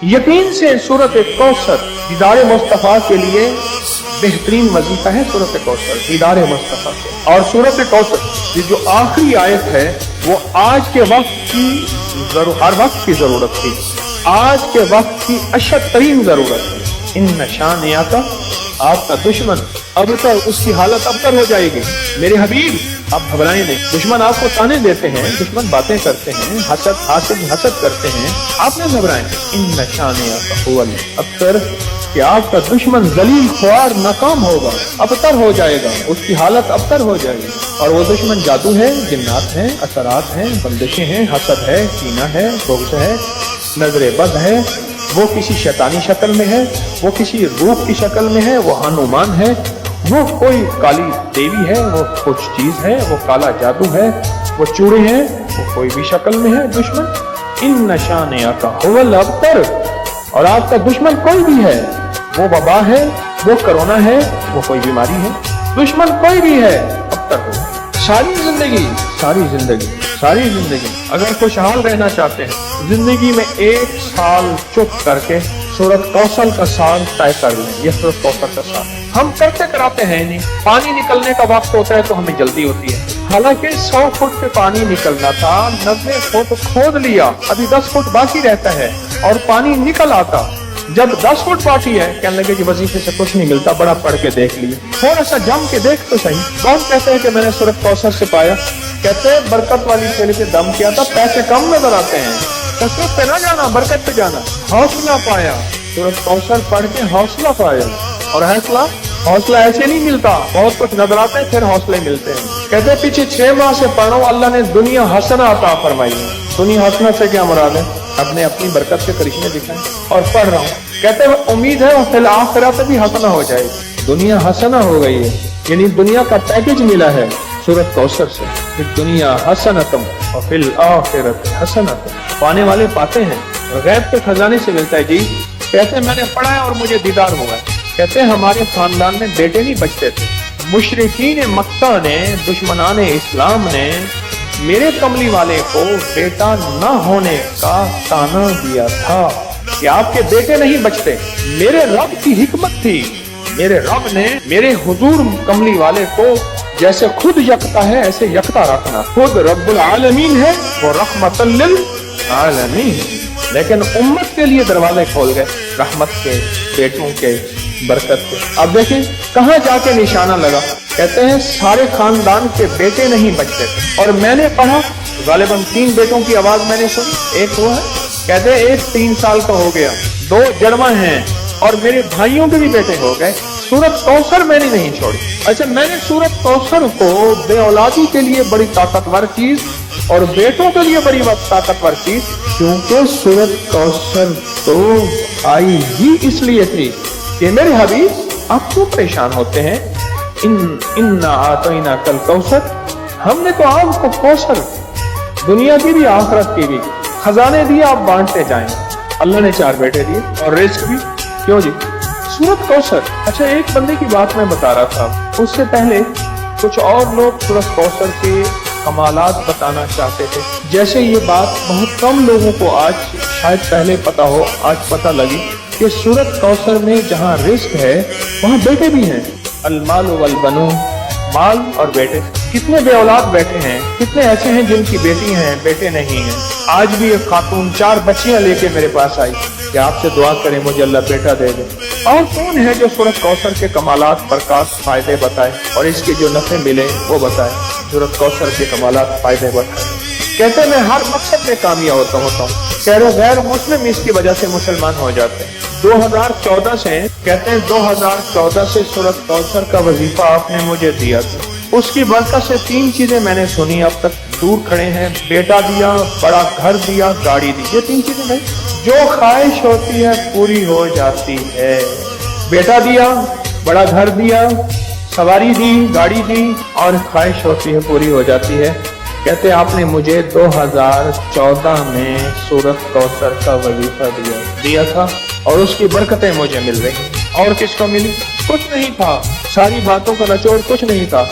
यकीन से सूरत कौसर दीदार मुस्तफ़ा के लिए बेहतरीन वजीफा है। सूरत कौसर दीदार मुस्तफ़ा के, और सूरत कौसर ये जो आखिरी आयत है वो आज के वक्त की हर वक्त की जरूरत थी, आज के वक्त की अशद तरीन जरूरत है। इन निशानिया का आपका दुश्मन अब तक उसकी हालत अबतर हो जाएगी। मेरे हबीब आप घबराएं नहीं। दुश्मन आपको ताने देते हैं, दुश्मन बातें करते हैं, हसद करते हैं, आप न घबराएं। इन निशानिया का हुवल अबतर कि आपका दुश्मन जलील ख्वार नाकाम होगा, अबतर हो जाएगा, उसकी हालत अबतर हो जाएगी। और वो दुश्मन जादू है, जिन्नात हैं, असरात हैं, बंदिशें हैं, हसद है, कीना है, बुग़्ज़ है, नजर बद है, वो किसी शैतानी शक्ल में है, वो किसी रूह की शक्ल में है, वो हनुमान है, वो कोई काली देवी है, वो कुछ चीज है, वो काला जादू है, वो चूड़े हैं, वो कोई भी शक्ल में है दुश्मन। इन निशानिया का हुवल अबतर, और आपका दुश्मन कोई भी है, वो वबा है, वो कोरोना है, वो कोई बीमारी है, दुश्मन कोई भी है अबतर हो। सारी जिंदगी अगर खुशहाल रहना चाहते हैं, जिंदगी में एक साल चुप करके सूरत कौसर का साल तय कर लें। ये सूरत कौसर का साल हम करते कराते हैं नहीं। पानी निकलने का वक्त होता है तो हमें जल्दी होती है। हालांकि 100 फुट पे पानी निकलना था, 90 फुट खोद लिया, अभी 10 फुट बाकी रहता है और पानी निकल आता। जब 10 फुट बाकी है, कहने लगे कि वजीफे से कुछ नहीं मिलता, बड़ा पढ़ के देख लिए, थोड़ा सा जम के देख तो सही। कौन कहते हैं कि मैंने सूरत कौसर से पाया, कहते हैं बरकत वाली थैली पे दम किया था, पैसे कम नजर आते हैं, कसरत पे ना जाना, बरकत पे जाना। हौसला पाया, सूरत कौसर पढ़ के हौसला पाया। और हौसला ऐसे नहीं मिलता, बहुत कुछ नजर आता है फिर हौसले मिलते हैं। कहते हैं पीछे 6 माह से पढ़ रहा हूं, अल्लाह ने दुनिया हसना अता फरमाई है। दुनिया हसना से क्या मुराद है? अपने अपनी बरकत के करिश्मे दिखाएं और पढ़ रहा हूँ। कहते हैं उम्मीद है फिल आखिरत भी हसना हो जाएगी। दुनिया हसना हो गई है, यानी दुनिया का पैकेज मिला है सूरत कौसर से, फिर दुनिया हसनतम और फिल आखिरत हसनतम। पाने वाले पाते हैं, गैब के खजाने से मिलता है जी। कहते हैं मैंने पढ़ा है और मुझे दीदार हुआ। कहते हैं हमारे खानदान में बेटे नहीं बचते थे। मुशरिकीन मक्का ने, दुश्मनान इस्लाम ने मेरे कमली वाले को बेटा न होने का ताना दिया था कि आपके बेटे नहीं बचते। मेरे रब की हिकमत थी, मेरे रब ने मेरे हुजूर कमली वाले को जैसे खुद यकता है ऐसे यकता रखना। खुद रब्बुल आलमीन है, वो रहमतल लिल आलमीन, लेकिन उम्मत के लिए दरवाजे खोल गए रहमत के, बेटों के, बरकत के। अब देखें कहाँ जाके निशाना लगा। कहते हैं सारे खानदान के बेटे नहीं बचते थे। और मैंने पढ़ा, गालिबन 3 बेटों की आवाज मैंने सुनी। एक वो है, कहते हैं एक 3 साल का हो गया, 2 जड़वा हैं, और मेरे भाइयों के भी बेटे हो गए। सूरत कौसर मैंने नहीं छोड़ी। अच्छा, मैंने सूरत कौसर को बेऔलादी के लिए बड़ी ताकतवर चीज और बेटों के लिए बड़ी ताकतवर चीज, क्योंकि सूरत कौसर तो आई ही इसलिए थी कि मेरे हबीब आप क्यों परेशान होते हैं। इन्ना आतैना कल कौसर, हमने तो आपको कौसर दुनिया की भी आखिरत की भी खजाने दिए, आप बांटते जाएं। अल्लाह ने 4 बेटे दिए और रिस्क भी। क्यों जी? सूरत कौसर। अच्छा, एक बंदे की बात मैं बता रहा था, उससे पहले कुछ और लोग सूरत कौसर के कमालात बताना चाहते थे। जैसे ये बात बहुत कम लोगों को आज शायद पहले पता हो, आज पता लगी कि सूरत कौसर में जहाँ रिस्क है वहाँ बेटे भी हैं। अलमाल वल बनून, माल और बेटे। कितने बेऔलाद बैठे हैं, कितने ऐसे हैं जिनकी बेटी हैं, बेटे नहीं हैं। आज भी एक खातून 4 बच्चियां लेके मेरे पास आई कि आपसे दुआ करें मुझे अल्लाह बेटा दे दे। और कौन है जो सूरत कौसर के कमालात, बरकत, फायदे बताए और इसके जो नफे मिले वो बताए। सूरत कौसर के कमालात, फायदे बताए। कहते मैं हर मकसद में कामयाब होता हूँ। कह रहे गैर मुस्लिम इसकी वजह से मुसलमान हो जाते हैं। 2014 से, कहते हैं 2014 से सूरत कौसर का वजीफा आपने मुझे दिया था। उसकी बरकत से 3 चीजें मैंने सुनी अब तक। दूर खड़े हैं, बेटा दिया, बड़ा घर दिया, गाड़ी दी। ये 3 चीजें नहीं, जो ख्वाहिश होती है पूरी हो जाती है। बेटा दिया, बड़ा घर दिया, सवारी दी, गाड़ी दी, और ख्वाहिश होती है पूरी हो जाती है। कहते आपने मुझे 2014 में सूरत कौसर का वजीफा दिया था और उसकी बरकतें मुझे मिल रही। और किसको मिली? कुछ नहीं था, सारी बातों का निचोड़ कुछ नहीं था।